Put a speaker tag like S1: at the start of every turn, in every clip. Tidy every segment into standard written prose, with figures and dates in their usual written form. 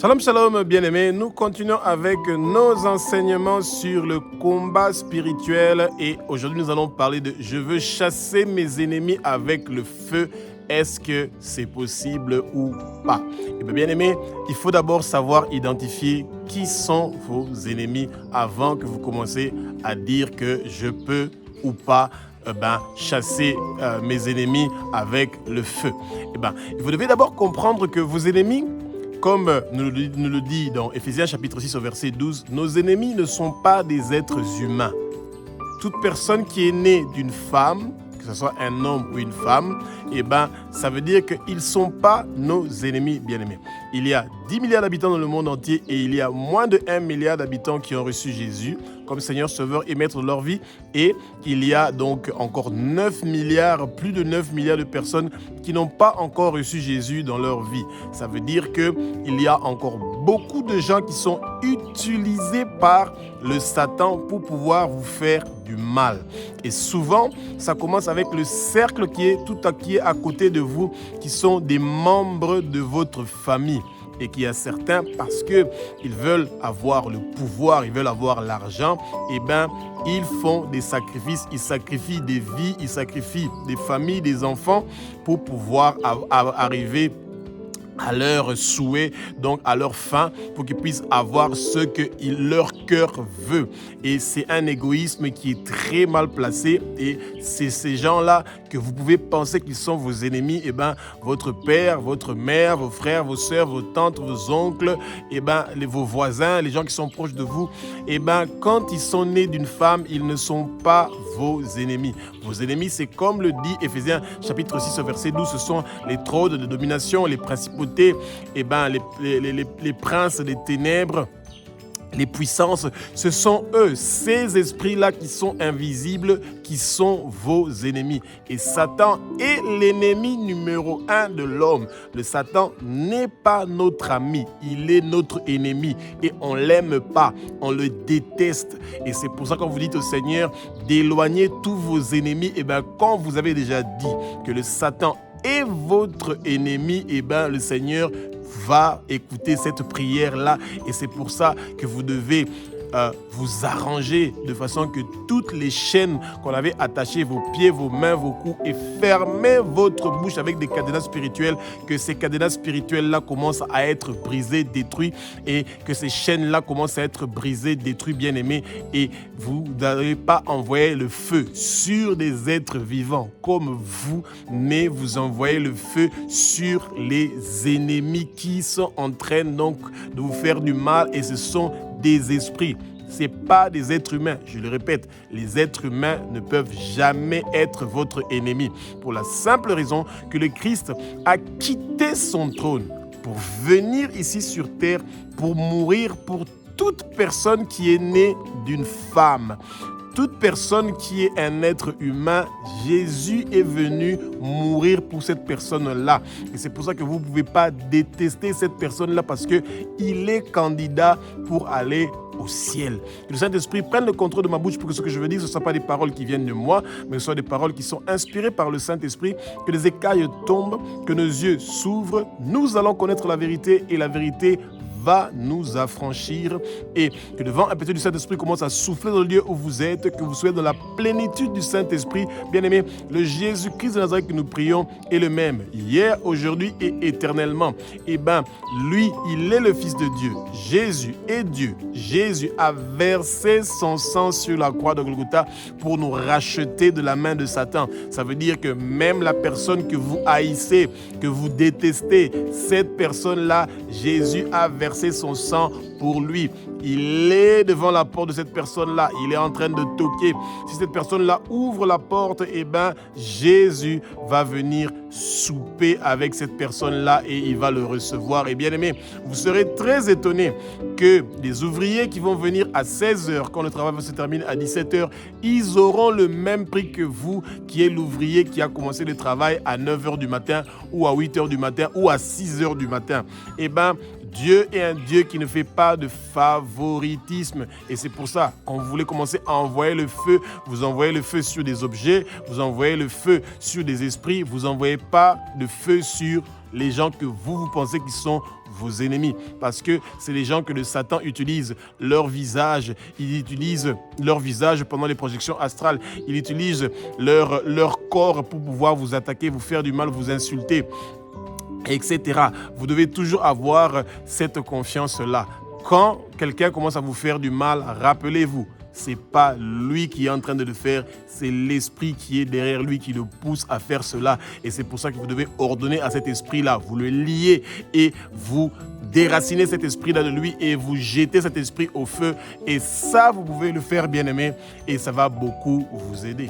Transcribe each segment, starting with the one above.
S1: Shalom, shalom, bien-aimés. Nous continuons avec nos enseignements sur le combat spirituel et aujourd'hui nous allons parler de « Je veux chasser mes ennemis avec le feu ». Est-ce que c'est possible ou pas? Eh bien, bien-aimés, il faut d'abord savoir identifier qui sont vos ennemis avant que vous commencez à dire que je peux ou pas chasser mes ennemis avec le feu. Vous devez d'abord comprendre que vos ennemis, comme nous le dit dans Éphésiens chapitre 6 au verset 12, nos ennemis ne sont pas des êtres humains. Toute personne qui est née d'une femme, que ce soit un homme ou une femme, ça veut dire qu'ils ne sont pas nos ennemis bien-aimés. Il y a 10 milliards d'habitants dans le monde entier et il y a moins de 1 milliard d'habitants qui ont reçu Jésus comme Seigneur, Sauveur et Maître de leur vie. Et il y a donc encore plus de 9 milliards de personnes qui n'ont pas encore reçu Jésus dans leur vie. Ça veut dire qu'il y a encore beaucoup de gens qui sont utilisés par le Satan pour pouvoir vous faire du mal. Et souvent, ça commence avec le cercle qui est à côté de vous, qui sont des membres de votre famille. Et qu'il y a certains, parce qu'ils veulent avoir le pouvoir, ils veulent avoir l'argent, ils font des sacrifices, ils sacrifient des vies, ils sacrifient des familles, des enfants pour pouvoir arriver à leur souhait, donc à leur fin, pour qu'ils puissent avoir ce que leur cœur veut. Et c'est un égoïsme qui est très mal placé et c'est ces gens-là que vous pouvez penser qu'ils sont vos ennemis. Votre père, votre mère, vos frères, vos sœurs, vos tantes, vos oncles, vos voisins, les gens qui sont proches de vous, quand ils sont nés d'une femme, ils ne sont pas vos ennemis. Vos ennemis, c'est comme le dit Éphésiens chapitre 6 verset 12, ce sont les trônes de domination, les principautés, les princes des ténèbres, les puissances, ce sont eux, ces esprits-là qui sont invisibles, qui sont vos ennemis. Et Satan est l'ennemi numéro 1 de l'homme. Le Satan n'est pas notre ami, il est notre ennemi et on ne l'aime pas, on le déteste. Et c'est pour ça qu'on vous dit au Seigneur d'éloigner tous vos ennemis. Quand vous avez déjà dit que le Satan est votre ennemi, le Seigneur va écouter cette prière-là. Et c'est pour ça que vous devez vous arranger de façon que toutes les chaînes qu'on avait attachées, vos pieds, vos mains, vos coups, et fermez votre bouche avec des cadenas spirituels, que ces cadenas spirituels-là commencent à être brisés, détruits, et que ces chaînes-là commencent à être brisées, détruites, bien-aimés, et vous n'allez pas envoyer le feu sur des êtres vivants comme vous, mais vous envoyez le feu sur les ennemis qui sont en train donc de vous faire du mal, et ce sont des esprits. Ce n'est pas des êtres humains. Je le répète, les êtres humains ne peuvent jamais être votre ennemi. Pour la simple raison que le Christ a quitté son trône pour venir ici sur terre, pour mourir pour toute personne qui est née d'une femme. Toute personne qui est un être humain, Jésus est venu mourir pour cette personne-là. Et c'est pour ça que vous ne pouvez pas détester cette personne-là parce qu'il est candidat pour aller au ciel. Que le Saint-Esprit prenne le contrôle de ma bouche pour que ce que je veux dire, ce ne soit pas des paroles qui viennent de moi, mais ce soit des paroles qui sont inspirées par le Saint-Esprit, que les écailles tombent, que nos yeux s'ouvrent. Nous allons connaître la vérité et la vérité va nous affranchir et que le vent impétueux du Saint-Esprit commence à souffler dans le lieu où vous êtes, que vous soyez dans la plénitude du Saint-Esprit. Bien-aimés, le Jésus-Christ de Nazareth que nous prions est le même, hier, aujourd'hui et éternellement. Lui, il est le Fils de Dieu. Jésus est Dieu. Jésus a versé son sang sur la croix de Golgotha pour nous racheter de la main de Satan. Ça veut dire que même la personne que vous haïssez, que vous détestez, cette personne-là, Jésus a versé son sang pour lui. Il est devant la porte de cette personne-là. Il est en train de toquer. Si cette personne-là ouvre la porte, Jésus va venir souper avec cette personne-là et il va le recevoir. Et bien aimé, vous serez très étonnés que les ouvriers qui vont venir à 16h, quand le travail se termine à 17h, ils auront le même prix que vous, qui est l'ouvrier qui a commencé le travail à 9h du matin ou à 8h du matin ou à 6h du matin. Dieu est un Dieu qui ne fait pas de favoritisme. Et c'est pour ça, quand vous voulez commencer à envoyer le feu, vous envoyez le feu sur des objets, vous envoyez le feu sur des esprits, vous n'envoyez pas de feu sur les gens que vous pensez qui sont vos ennemis. Parce que c'est les gens que le Satan utilise leur visage. Il utilise leur visage pendant les projections astrales. Il utilise leur corps pour pouvoir vous attaquer, vous faire du mal, vous insulter, etc. Vous devez toujours avoir cette confiance-là. Quand quelqu'un commence à vous faire du mal, rappelez-vous, ce n'est pas lui qui est en train de le faire, c'est l'esprit qui est derrière lui qui le pousse à faire cela. Et c'est pour ça que vous devez ordonner à cet esprit-là, vous le liez et vous déracinez cet esprit-là de lui et vous jetez cet esprit au feu. Et ça, vous pouvez le faire, bien-aimé, et ça va beaucoup vous aider.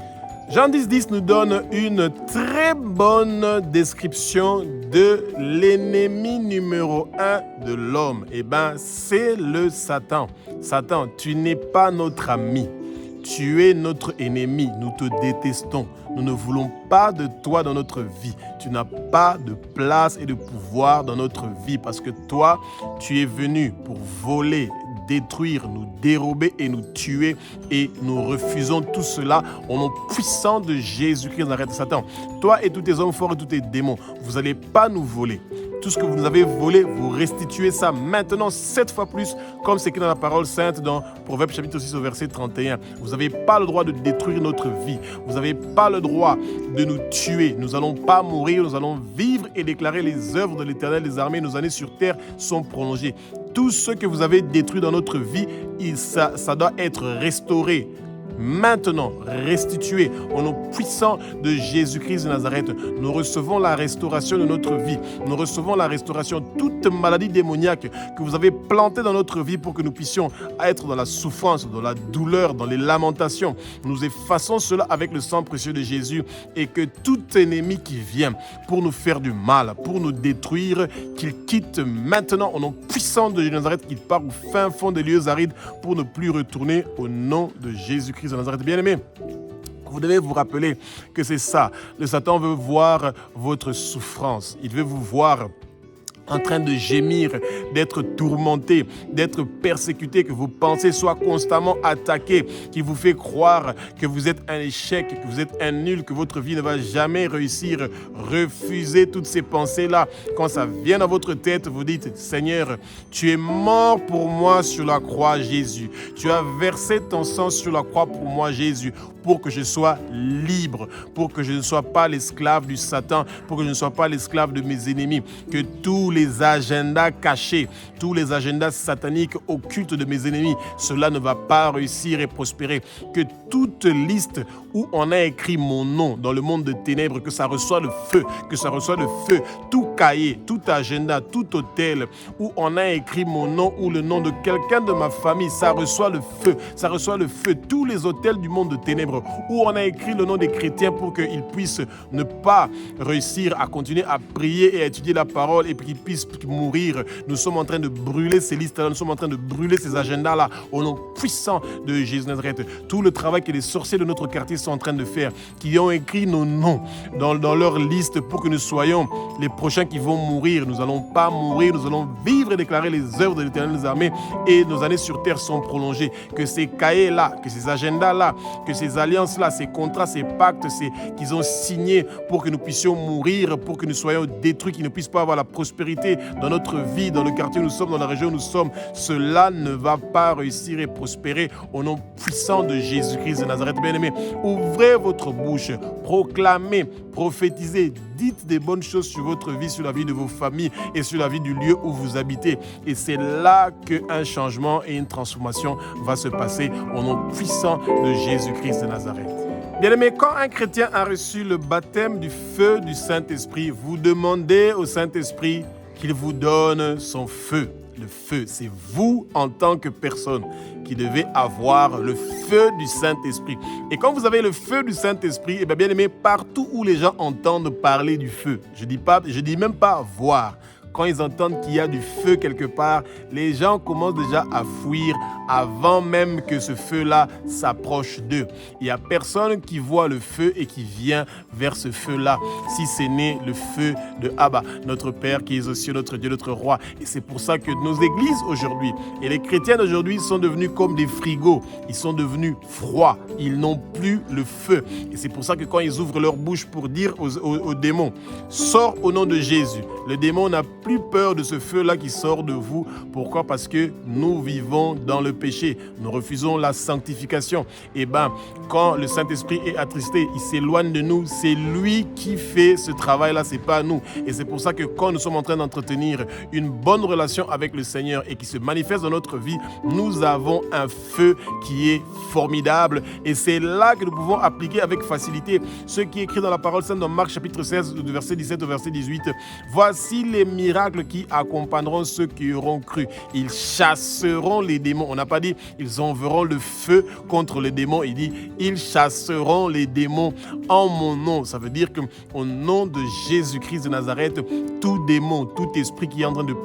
S1: Jean 10,10 nous donne une très bonne description de l'ennemi numéro 1 de l'homme. Eh bien, c'est le Satan. Satan, tu n'es pas notre ami. Tu es notre ennemi. Nous te détestons. Nous ne voulons pas de toi dans notre vie. Tu n'as pas de place et de pouvoir dans notre vie parce que toi, tu es venu pour voler, détruire, nous dérober et nous tuer, et nous refusons tout cela au nom puissant de Jésus-Christ. Arrête Satan. Toi et tous tes hommes forts et tous tes démons, vous n'allez pas nous voler. Tout ce que vous nous avez volé, vous restituez ça maintenant 7 fois plus, comme c'est écrit dans la parole sainte dans Proverbe chapitre 6 au verset 31. Vous n'avez pas le droit de détruire notre vie. Vous n'avez pas le droit de nous tuer. Nous n'allons pas mourir, nous allons vivre et déclarer les œuvres de l'Éternel des armées. Nos années sur terre sont prolongées. Tout ce que vous avez détruit dans notre vie, ça doit être restauré. Maintenant, restitué au nom puissant de Jésus-Christ de Nazareth. Nous recevons la restauration de notre vie. Nous recevons la restauration. Toute maladie démoniaque que vous avez plantée dans notre vie pour que nous puissions être dans la souffrance, dans la douleur, dans les lamentations. Nous effaçons cela avec le sang précieux de Jésus, et que tout ennemi qui vient pour nous faire du mal, pour nous détruire, qu'il quitte maintenant au nom puissant de Nazareth, qu'il part au fin fond des lieux arides pour ne plus retourner au nom de Jésus-Christ de Nazareth. Bien-aimé, vous devez vous rappeler que c'est ça. Le Satan veut voir votre souffrance. Il veut vous voir en train de gémir, d'être tourmenté, d'être persécuté, que vos pensées soient constamment attaquées, qui vous fait croire que vous êtes un échec, que vous êtes un nul, que votre vie ne va jamais réussir. Refusez toutes ces pensées-là. Quand ça vient dans votre tête, vous dites, Seigneur, tu es mort pour moi sur la croix, Jésus. Tu as versé ton sang sur la croix pour moi, Jésus, pour que je sois libre, pour que je ne sois pas l'esclave du Satan, pour que je ne sois pas l'esclave de mes ennemis, que tous les agendas cachés, tous les agendas sataniques occultes de mes ennemis, cela ne va pas réussir et prospérer. Que toute liste où on a écrit mon nom dans le monde de ténèbres, que ça reçoit le feu, que ça reçoit le feu. Tout cahier, tout agenda, tout hôtel où on a écrit mon nom ou le nom de quelqu'un de ma famille, ça reçoit le feu, ça reçoit le feu. Tous les hôtels du monde de ténèbres où on a écrit le nom des chrétiens pour qu'ils puissent ne pas réussir à continuer à prier et à étudier la parole et qu'ils puissent mourir. Nous sommes en train de brûler ces listes-là, nous sommes en train de brûler ces agendas-là au nom puissant de Jésus Nazareth. Tout le travail que les sorciers de notre quartier sont en train de faire, qui ont écrit nos noms dans leur liste pour que nous soyons les prochains qui vont mourir. Nous n'allons pas mourir, nous allons vivre et déclarer les œuvres de l'Éternel des armées, et nos années sur terre sont prolongées. Que ces cahiers-là, que ces agendas-là, que ces alliances-là, ces contrats, ces pactes qu'ils ont signés pour que nous puissions mourir, pour que nous soyons détruits, qu'ils ne puissent pas avoir la prospérité dans notre vie, dans le quartier où nous sommes, dans la région où nous sommes, cela ne va pas réussir et prospérer au nom puissant de Jésus-Christ de Nazareth. Bien-aimés, ouvrez votre bouche, proclamez, prophétisez, dites des bonnes choses sur votre vie, sur la vie de vos familles et sur la vie du lieu où vous habitez. Et c'est là qu'un changement et une transformation va se passer au nom puissant de Jésus-Christ de Nazareth. Bien-aimés, quand un chrétien a reçu le baptême du feu du Saint-Esprit, vous demandez au Saint-Esprit qu'il vous donne son feu. Le feu, c'est vous en tant que personne qui devez avoir le feu du Saint-Esprit. Et quand vous avez le feu du Saint-Esprit, eh bien aimé, partout où les gens entendent parler du feu, je dis même pas voir. quand ils entendent qu'il y a du feu quelque part, les gens commencent déjà à fuir avant même que ce feu-là s'approche d'eux. Il n'y a personne qui voit le feu et qui vient vers ce feu-là, si ce n'est le feu de Abba, notre Père qui est aux cieux, notre Dieu, notre Roi. Et c'est pour ça que nos églises aujourd'hui et les chrétiens d'aujourd'hui sont devenus comme des frigos. Ils sont devenus froids. Ils n'ont plus le feu. Et c'est pour ça que quand ils ouvrent leur bouche pour dire aux démons, sors au nom de Jésus, le démon n'a plus peur de ce feu-là qui sort de vous. Pourquoi? Parce que nous vivons dans le péché. Nous refusons la sanctification. Et quand le Saint-Esprit est attristé, il s'éloigne de nous. C'est lui qui fait ce travail-là, c'est pas nous. Et c'est pour ça que quand nous sommes en train d'entretenir une bonne relation avec le Seigneur et qui se manifeste dans notre vie, nous avons un feu qui est formidable. Et c'est là que nous pouvons appliquer avec facilité ce qui est écrit dans la parole sainte dans Marc chapitre 16, du verset 17 au verset 18. Voici les miracles qui accompagneront ceux qui auront cru. Ils chasseront les démons. On n'a pas dit ils enverront le feu contre les démons. Il dit ils chasseront les démons en mon nom. Ça veut dire qu'au nom de Jésus-Christ de Nazareth, tout démon, tout esprit qui est en train de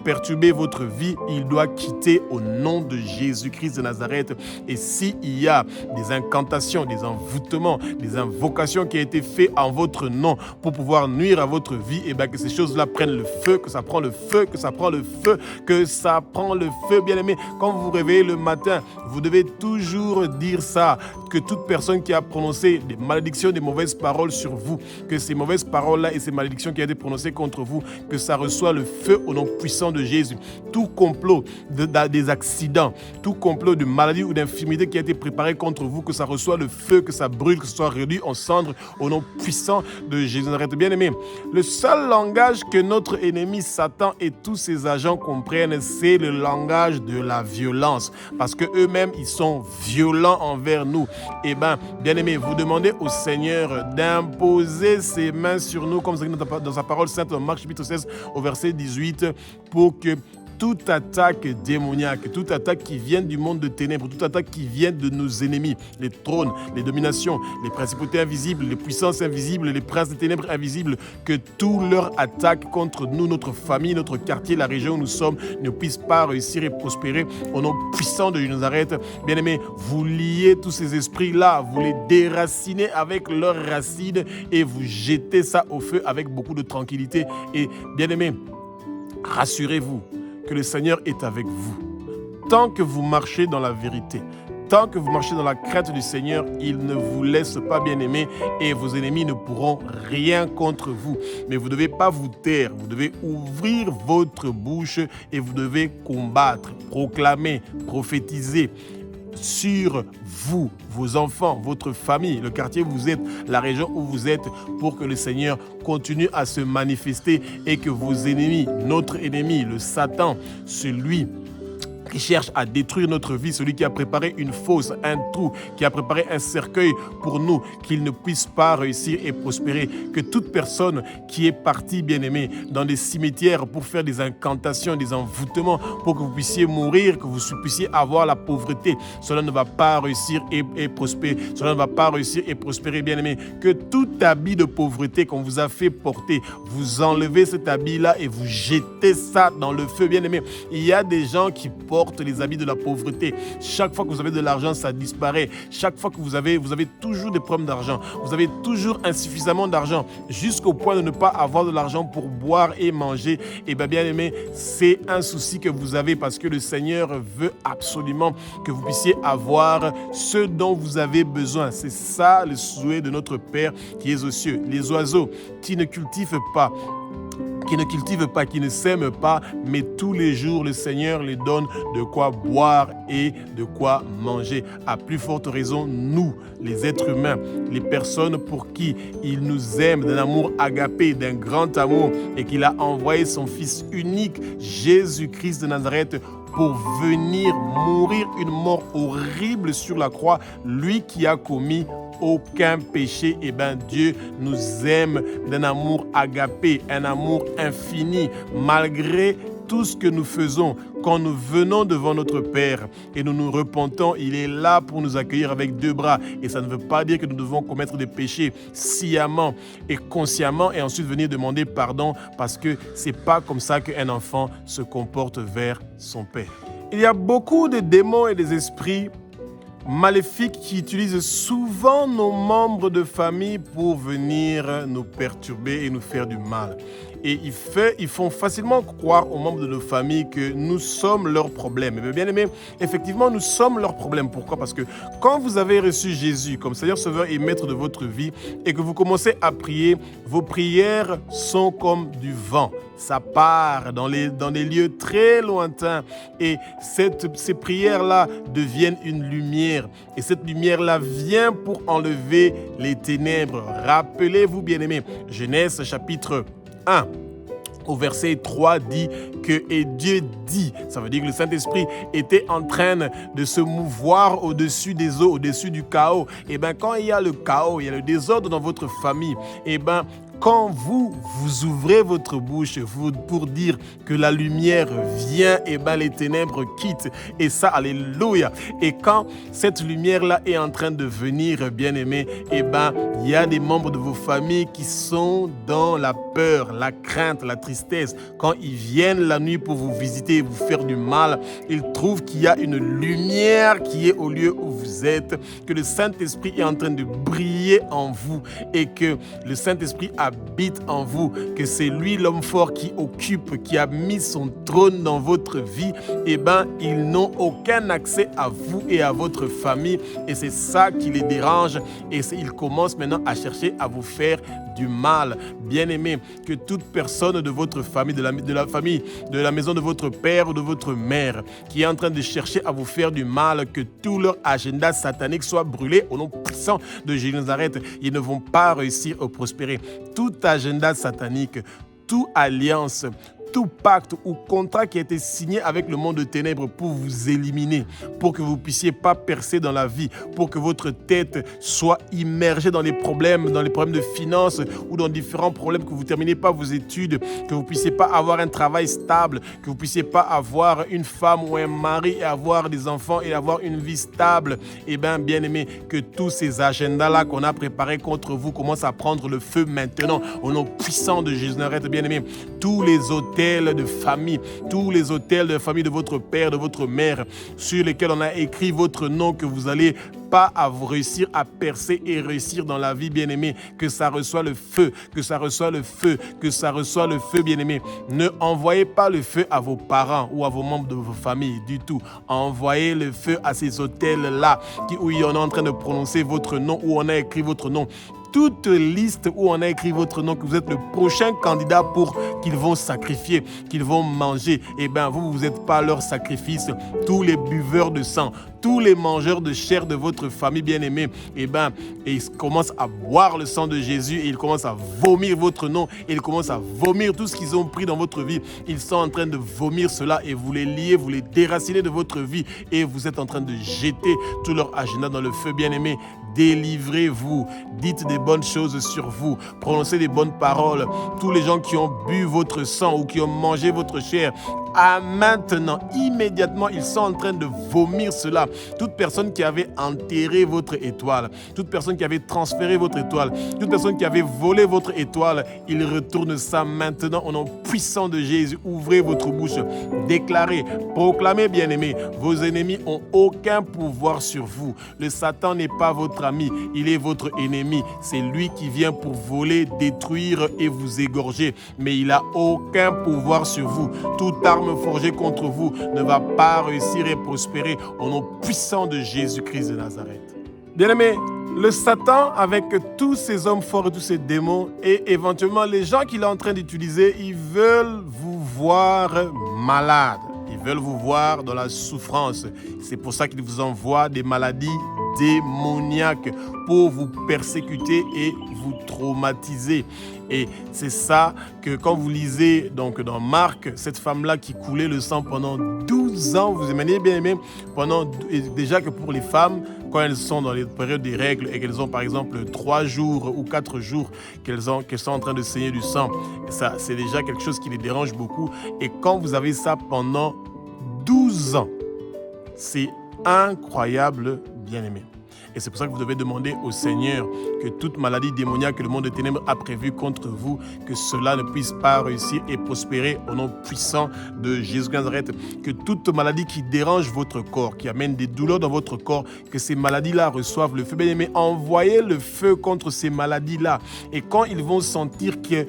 S1: perturber votre vie, il doit quitter au nom de Jésus-Christ de Nazareth. Et s'il y a des incantations, des envoûtements, des invocations qui ont été faites en votre nom pour pouvoir nuire à votre vie, et que ces choses-là prennent le feu, que ça prend le feu, que ça prend le feu, que ça prend le feu, bien-aimé. Quand vous vous réveillez le matin, vous devez toujours dire ça, que toute personne qui a prononcé des malédictions, des mauvaises paroles sur vous, que ces mauvaises paroles-là et ces malédictions qui ont été prononcées contre vous, que ça reçoit le feu au nom puissant de Jésus. Tout complot des accidents, tout complot de maladie ou d'infirmité qui a été préparé contre vous, que ça reçoit le feu, que ça brûle, que ce soit réduit en cendres au nom puissant de Jésus. Arrête, bien aimé. Le seul langage que notre ennemi Satan et tous ses agents comprennent, c'est le langage de la violence. Parce que eux-mêmes, ils sont violents envers nous. Eh bien, bien aimé, vous demandez au Seigneur d'imposer ses mains sur nous, comme c'est dans sa parole sainte, dans Marc chapitre 16, au verset 18, pour que toute attaque démoniaque, toute attaque qui vient du monde de ténèbres, toute attaque qui vient de nos ennemis, les trônes, les dominations, les principautés invisibles, les puissances invisibles, les princes des ténèbres invisibles, que toute leur attaque contre nous, notre famille, notre quartier, la région où nous sommes, ne puisse pas réussir et prospérer au nom puissant de Nazareth. Bien-aimés, vous liez tous ces esprits-là, vous les déracinez avec leurs racines et vous jetez ça au feu avec beaucoup de tranquillité. Et bien-aimés, rassurez-vous que le Seigneur est avec vous. Tant que vous marchez dans la vérité, tant que vous marchez dans la crainte du Seigneur, il ne vous laisse pas, bien-aimés, et vos ennemis ne pourront rien contre vous. Mais vous ne devez pas vous taire, vous devez ouvrir votre bouche et vous devez combattre, proclamer, prophétiser sur vous, vos enfants, votre famille, le quartier où vous êtes, la région où vous êtes, pour que le Seigneur continue à se manifester et que vos ennemis, notre ennemi, le Satan, celui qui cherche à détruire notre vie, celui qui a préparé une fosse, un trou, qui a préparé un cercueil pour nous, qu'il ne puisse pas réussir et prospérer. Que toute personne qui est partie, bien-aimée, dans des cimetières pour faire des incantations, des envoûtements, pour que vous puissiez mourir, que vous puissiez avoir la pauvreté, cela ne va pas réussir et prospérer. Cela ne va pas réussir et prospérer, bien-aimé. Que tout habit de pauvreté qu'on vous a fait porter, vous enlevez cet habit-là et vous jetez ça dans le feu, bien-aimé. Il y a des gens qui portent les habits de la pauvreté. Chaque fois que vous avez de l'argent, ça disparaît. Chaque fois que vous avez toujours des problèmes d'argent. Vous avez toujours insuffisamment d'argent, jusqu'au point de ne pas avoir de l'argent pour boire et manger. Et bien aimé, c'est un souci que vous avez parce que le Seigneur veut absolument que vous puissiez avoir ce dont vous avez besoin. C'est ça le souhait de notre Père qui est aux cieux. Les oiseaux qui ne cultivent pas, qui ne sèment pas, mais tous les jours, le Seigneur les donne de quoi boire et de quoi manger. À plus forte raison, nous, les êtres humains, les personnes pour qui il nous aime d'un amour agapé, d'un grand amour, et qu'il a envoyé son Fils unique, Jésus-Christ de Nazareth, pour venir mourir une mort horrible sur la croix, lui qui a commis aucun péché. Et Dieu nous aime d'un amour agapé, un amour infini, malgré tout ce que nous faisons quand nous venons devant notre Père et nous nous repentons, il est là pour nous accueillir avec deux bras. Et ça ne veut pas dire que nous devons commettre des péchés sciemment et consciemment et ensuite venir demander pardon, parce que ce n'est pas comme ça qu'un enfant se comporte vers son Père. Il y a beaucoup de démons et des esprits maléfiques qui utilisent souvent nos membres de famille pour venir nous perturber et nous faire du mal. Et ils font facilement croire aux membres de nos familles que nous sommes leurs problèmes. Mais bien aimé, effectivement, nous sommes leurs problèmes. Pourquoi? Parce que quand vous avez reçu Jésus comme Seigneur, Sauveur et Maître de votre vie et que vous commencez à prier, vos prières sont comme du vent. Ça part dans des lieux très lointains et ces prières-là deviennent une lumière. Et cette lumière-là vient pour enlever les ténèbres. Rappelez-vous, bien-aimés, Genèse chapitre 1. Au verset 3 dit que et Dieu dit, ça veut dire que le Saint-Esprit était en train de se mouvoir au-dessus des eaux, au-dessus du chaos. Et bien quand il y a le chaos, il y a le désordre dans votre famille, et bien quand vous ouvrez votre bouche pour dire que la lumière vient, et bien les ténèbres quittent. Et ça, alléluia. Et quand cette lumière-là est en train de venir, bien-aimé, et bien il y a des membres de vos familles qui sont dans la peur, la crainte, la tristesse. Quand ils viennent la nuit pour vous visiter et vous faire du mal, ils trouvent qu'il y a une lumière qui est au lieu où vous êtes, que le Saint-Esprit est en train de briller en vous et que le Saint-Esprit habite en vous, que c'est lui l'homme fort qui occupe, qui a mis son trône dans votre vie. Eh bien, ils n'ont aucun accès à vous et à votre famille et c'est ça qui les dérange et ils commencent maintenant à chercher à vous faire du mal. Bien-aimé, que toute personne de votre famille, de la famille, de la maison de votre père ou de votre mère, qui est en train de chercher à vous faire du mal, que tout leur agenda satanique soit brûlé au nom puissant de Jésus de Nazareth. Ils ne vont pas réussir à prospérer. Tout agenda satanique, toute alliance, tout pacte ou contrat qui a été signé avec le monde de ténèbres pour vous éliminer, pour que vous ne puissiez pas percer dans la vie, pour que votre tête soit immergée dans les problèmes de finances ou dans différents problèmes, que vous ne terminez pas vos études, que vous ne puissiez pas avoir un travail stable, que vous ne puissiez pas avoir une femme ou un mari et avoir des enfants et avoir une vie stable. Eh bien, bien aimé, que tous ces agendas-là qu'on a préparés contre vous commencent à prendre le feu maintenant, au nom puissant de Jésus de Nazareth, bien aimé. Tous les hôtels de famille, tous les hôtels de famille de votre père, de votre mère, sur lesquels on a écrit votre nom, que vous allez pas à vous réussir à percer et réussir dans la vie, bien-aimé, que ça reçoit le feu, que ça reçoit le feu, que ça reçoit le feu, bien-aimé. Ne envoyez pas le feu à vos parents ou à vos membres de vos familles du tout. Envoyez le feu à ces hôtels-là où on est en train de prononcer votre nom, où on a écrit votre nom. Toute liste où on a écrit votre nom, que vous êtes le prochain candidat pour qu'ils vont sacrifier, qu'ils vont manger, eh bien vous n'êtes pas leur sacrifice. Tous les buveurs de sang, tous les mangeurs de chair de votre famille bien-aimée, eh bien, ils commencent à boire le sang de Jésus et ils commencent à vomir votre nom, et ils commencent à vomir tout ce qu'ils ont pris dans votre vie. Ils sont en train de vomir cela et vous les liez, vous les déracinez de votre vie et vous êtes en train de jeter tout leur agenda dans le feu, bien-aimé. Délivrez-vous, dites des bonnes choses sur vous, prononcez des bonnes paroles. Tous les gens qui ont bu votre sang ou qui ont mangé votre chair, maintenant, immédiatement, ils sont en train de vomir cela. Toute personne qui avait enterré votre étoile, toute personne qui avait transféré votre étoile, toute personne qui avait volé votre étoile, il retourne ça maintenant au nom puissant de Jésus. Ouvrez votre bouche, déclarez, proclamez, bien-aimés, vos ennemis n'ont aucun pouvoir sur vous. Le Satan n'est pas votre ami, il est votre ennemi. C'est lui qui vient pour voler, détruire et vous égorger, mais il n'a aucun pouvoir sur vous. Toute arme forgée contre vous ne va pas réussir et prospérer au nom puissant de Jésus-Christ de Nazareth. Bien-aimés, le Satan, avec tous ces hommes forts et tous ces démons, et éventuellement les gens qu'il est en train d'utiliser, ils veulent vous voir malade. Ils veulent vous voir dans la souffrance. C'est pour ça qu'ils vous envoient des maladies démoniaques pour vous persécuter et vous traumatiser. Et c'est ça que quand vous lisez donc dans Marc, cette femme-là qui coulait le sang pendant 12 ans, vous imaginez bien aimé, déjà que pour les femmes, quand elles sont dans les périodes des règles et qu'elles ont par exemple 3 jours ou 4 jours qu'elles sont en train de saigner du sang, ça c'est déjà quelque chose qui les dérange beaucoup. Et quand vous avez ça pendant parlez-en. C'est incroyable, bien-aimé. Et c'est pour ça que vous devez demander au Seigneur que toute maladie démoniaque que le monde des ténèbres a prévue contre vous, que cela ne puisse pas réussir et prospérer au nom puissant de Jésus de Nazareth. Que toute maladie qui dérange votre corps, qui amène des douleurs dans votre corps, que ces maladies-là reçoivent le feu. Bien-aimé, envoyez le feu contre ces maladies-là. Et quand ils vont sentir que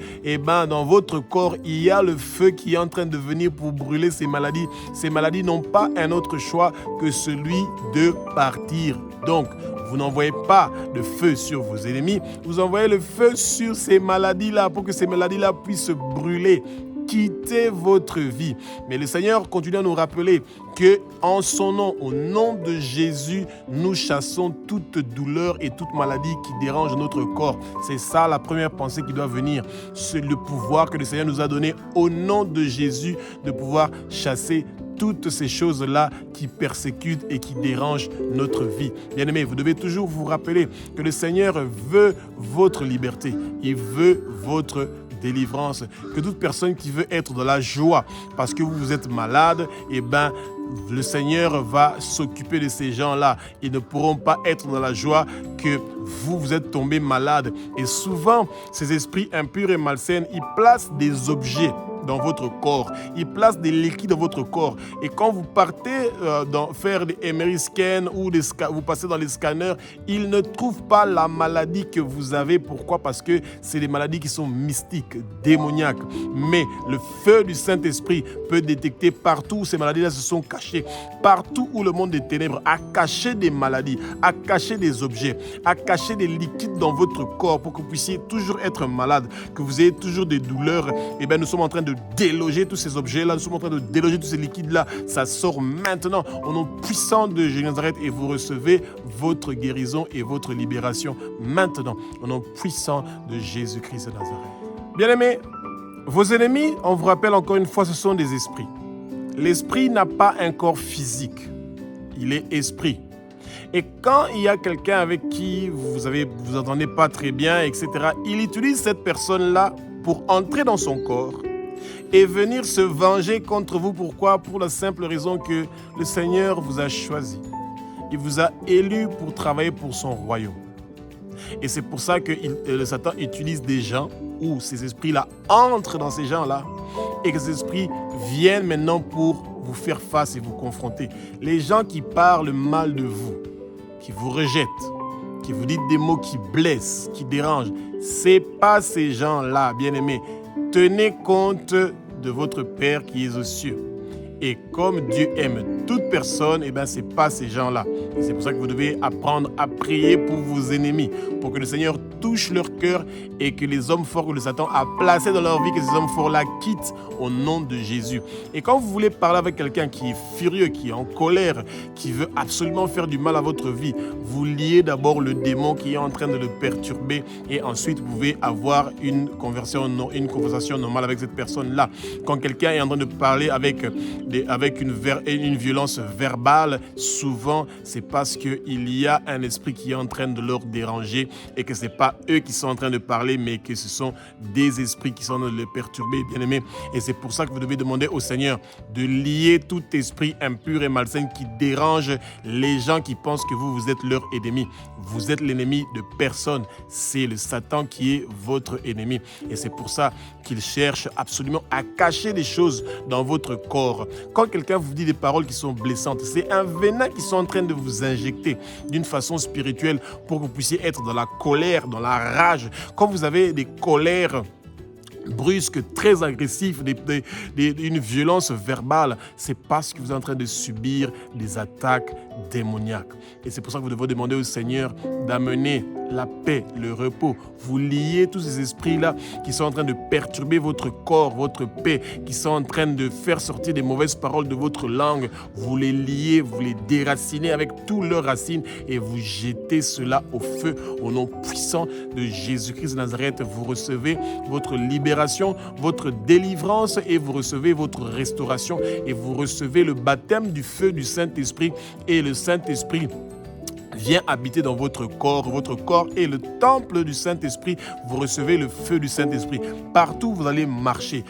S1: dans votre corps, il y a le feu qui est en train de venir pour brûler ces maladies n'ont pas un autre choix que celui de partir. Donc, vous n'envoyez pas de feu sur vos ennemis, vous envoyez le feu sur ces maladies-là pour que ces maladies-là puissent brûler, quitter votre vie. Mais le Seigneur continue à nous rappeler que en son nom, au nom de Jésus, nous chassons toute douleur et toute maladie qui dérange notre corps. C'est ça la première pensée qui doit venir. C'est le pouvoir que le Seigneur nous a donné au nom de Jésus de pouvoir chasser toutes ces choses-là qui persécutent et qui dérangent notre vie. Bien-aimés, vous devez toujours vous rappeler que le Seigneur veut votre liberté. Il veut votre délivrance. Que toute personne qui veut être dans la joie parce que vous êtes malade, le Seigneur va s'occuper de ces gens-là. Ils ne pourront pas être dans la joie que vous êtes tombé malade. Et souvent, ces esprits impurs et malsains, ils placent des objets dans votre corps. Ils placent des liquides dans votre corps. Et quand vous partez faire des MRI scans ou vous passez dans les scanners, ils ne trouvent pas la maladie que vous avez. Pourquoi? Parce que c'est des maladies qui sont mystiques, démoniaques. Mais le feu du Saint-Esprit peut détecter partout où ces maladies-là se sont cachées. Partout où le monde des ténèbres a caché des maladies, a caché des objets, a caché des liquides dans votre corps pour que vous puissiez toujours être malade, que vous ayez toujours des douleurs. Nous sommes en train de déloger tous ces objets-là, nous sommes en train de déloger tous ces liquides-là. Ça sort maintenant au nom puissant de Jésus de Nazareth et vous recevez votre guérison et votre libération maintenant au nom puissant de Jésus-Christ de Nazareth. Bien-aimés, vos ennemis, on vous rappelle encore une fois, ce sont des esprits. L'esprit n'a pas un corps physique, il est esprit. Et quand il y a quelqu'un avec qui vous entendez pas très bien, etc., il utilise cette personne-là pour entrer dans son corps et venir se venger contre vous. Pourquoi? Pour la simple raison que le Seigneur vous a choisi. Il vous a élu pour travailler pour son royaume. Et c'est pour ça que le Satan utilise des gens où ces esprits-là entrent dans ces gens-là et que ces esprits viennent maintenant pour vous faire face et vous confronter. Les gens qui parlent mal de vous, qui vous rejettent, qui vous disent des mots qui blessent, qui dérangent, c'est pas ces gens-là, bien-aimés. Tenez compte de votre Père qui est aux cieux. Et comme Dieu aime toute personne, ce n'est pas ces gens-là. Et c'est pour ça que vous devez apprendre à prier pour vos ennemis, pour que le Seigneur touche leur cœur et que les hommes forts que le Satan a placés dans leur vie, que ces hommes forts-là quittent au nom de Jésus. Et quand vous voulez parler avec quelqu'un qui est furieux, qui est en colère, qui veut absolument faire du mal à votre vie, vous liez d'abord le démon qui est en train de le perturber et ensuite vous pouvez avoir une conversation normale avec cette personne-là. Quand quelqu'un est en train de parler avec une violence verbale, souvent c'est parce qu'il y a un esprit qui est en train de leur déranger et que ce n'est pas eux qui sont en train de parler, mais que ce sont des esprits qui sont en train de les perturber, bien-aimés. Et c'est pour ça que vous devez demander au Seigneur de lier tout esprit impur et malsain qui dérange les gens qui pensent que vous êtes leur ennemi. Vous êtes l'ennemi de personne. C'est le Satan qui est votre ennemi. Et c'est pour ça qu'il cherche absolument à cacher des choses dans votre corps. Quand quelqu'un vous dit des paroles qui sont blessantes, c'est un venin qu'ils sont en train de vous injecter d'une façon spirituelle pour que vous puissiez être dans la colère, dans la rage. Quand vous avez des colères brusque, très agressif, une violence verbale, c'est parce que vous êtes en train de subir des attaques démoniaques. Et c'est pour ça que vous devez demander au Seigneur d'amener la paix, le repos. Vous liez tous ces esprits-là qui sont en train de perturber votre corps, votre paix, qui sont en train de faire sortir des mauvaises paroles de votre langue. Vous les liez, vous les déracinez avec toutes leurs racines et vous jetez cela au feu au nom puissant de Jésus-Christ de Nazareth. Vous recevez votre libération, votre délivrance et vous recevez votre restauration et vous recevez le baptême du feu du Saint-Esprit et le Saint-Esprit vient habiter dans votre corps. Votre corps est le temple du Saint-Esprit. Vous recevez le feu du Saint-Esprit. Partout où vous allez marcher,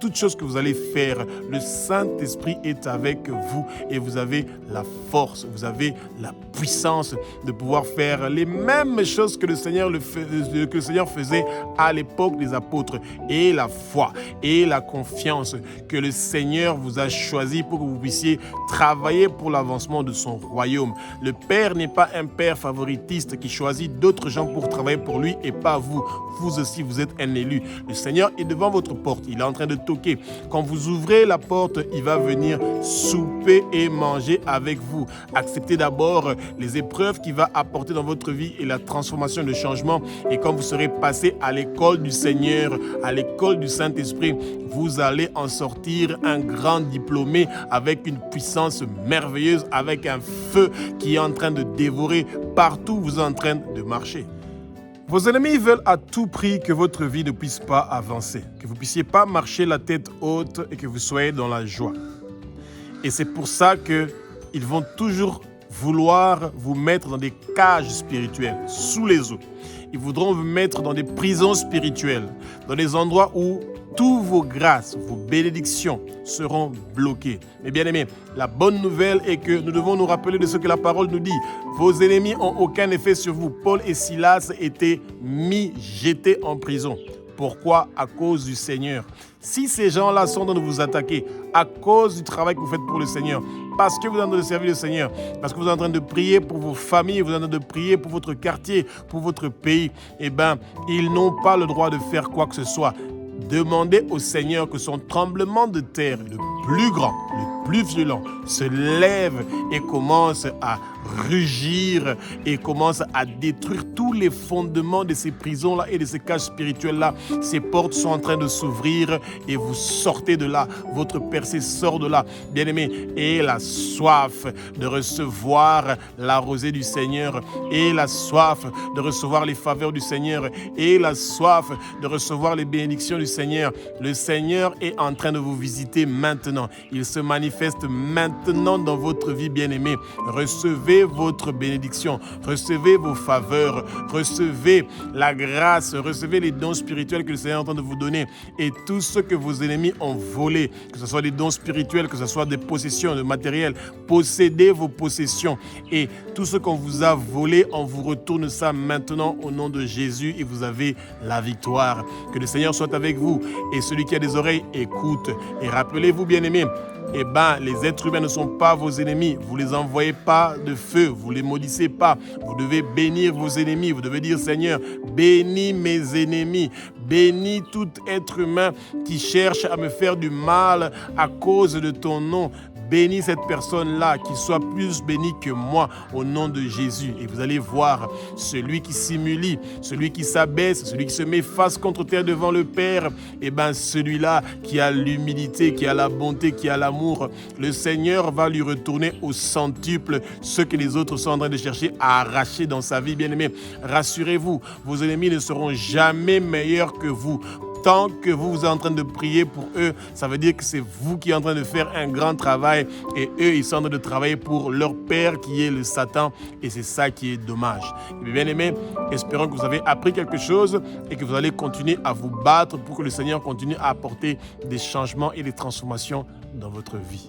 S1: toute chose que vous allez faire, le Saint-Esprit est avec vous et vous avez la force, vous avez la puissance de pouvoir faire les mêmes choses que le Seigneur faisait à l'époque des apôtres. Et la foi et la confiance que le Seigneur vous a choisi pour que vous puissiez travailler pour l'avancement de son royaume. Le Père n'est pas un Père favoritiste qui choisit d'autres gens pour travailler pour lui et pas vous. Vous aussi, vous êtes un élu. Le Seigneur est devant votre porte. Il est en train de toquer. Quand vous ouvrez la porte, il va venir souper et manger avec vous. Acceptez d'abord les épreuves qu'il va apporter dans votre vie et la transformation, le changement. Et quand vous serez passé à l'école du Seigneur, à l'école du Saint-Esprit, vous allez en sortir un grand diplômé avec une puissance merveilleuse, avec un feu qui est en train de dévorer partout où vous êtes en train de marcher. Vos ennemis veulent à tout prix que votre vie ne puisse pas avancer, que vous ne puissiez pas marcher la tête haute et que vous soyez dans la joie. Et c'est pour ça qu'ils vont toujours vouloir vous mettre dans des cages spirituelles, sous les eaux. Ils voudront vous mettre dans des prisons spirituelles, dans des endroits où toutes vos grâces, vos bénédictions seront bloquées. Mais bien aimés, la bonne nouvelle est que nous devons nous rappeler de ce que la parole nous dit. Vos ennemis n'ont aucun effet sur vous. Paul et Silas étaient jetés en prison. Pourquoi? À cause du Seigneur. Si ces gens-là sont en train de vous attaquer à cause du travail que vous faites pour le Seigneur, parce que vous êtes en train de servir le Seigneur, parce que vous êtes en train de prier pour vos familles, vous êtes en train de prier pour votre quartier, pour votre pays, eh bien, ils n'ont pas le droit de faire quoi que ce soit. Demandez au Seigneur que son tremblement de terre, le plus grand, le plus violent, se lève et commence à rugir et commence à détruire tous les fondements de ces prisons-là et de ces cages spirituelles-là. Ces portes sont en train de s'ouvrir et vous sortez de là. Votre percée sort de là, bien-aimé. Et la soif de recevoir la rosée du Seigneur, et la soif de recevoir les faveurs du Seigneur, et la soif de recevoir les bénédictions du Seigneur. Le Seigneur est en train de vous visiter maintenant. Il se manifeste maintenant dans votre vie, bien-aimé. Recevez votre bénédiction, recevez vos faveurs, recevez la grâce, recevez les dons spirituels que le Seigneur est en train de vous donner. Et tout ce que vos ennemis ont volé, que ce soit des dons spirituels, que ce soit des possessions, de matériel, possédez vos possessions. Et tout ce qu'on vous a volé, on vous retourne ça maintenant au nom de Jésus et vous avez la victoire. Que le Seigneur soit avec vous et celui qui a des oreilles, écoute. Et rappelez-vous, bien-aimés, les êtres humains ne sont pas vos ennemis. Vous ne les envoyez pas de feu, vous ne les maudissez pas. Vous devez bénir vos ennemis. Vous devez dire, Seigneur, bénis mes ennemis. Bénis tout être humain qui cherche à me faire du mal à cause de ton nom. Bénis cette personne-là, qu'il soit plus béni que moi au nom de Jésus. Et vous allez voir celui qui s'humilie, celui qui s'abaisse, celui qui se met face contre terre devant le Père. Et celui-là qui a l'humilité, qui a la bonté, qui a l'amour, le Seigneur va lui retourner au centuple ce que les autres sont en train de chercher à arracher dans sa vie. Bien-aimés, rassurez-vous, vos ennemis ne seront jamais meilleurs que vous. Tant que vous êtes en train de prier pour eux, ça veut dire que c'est vous qui êtes en train de faire un grand travail et eux, ils sont en train de travailler pour leur père qui est le Satan et c'est ça qui est dommage. Et bien aimés, espérons que vous avez appris quelque chose et que vous allez continuer à vous battre pour que le Seigneur continue à apporter des changements et des transformations dans votre vie.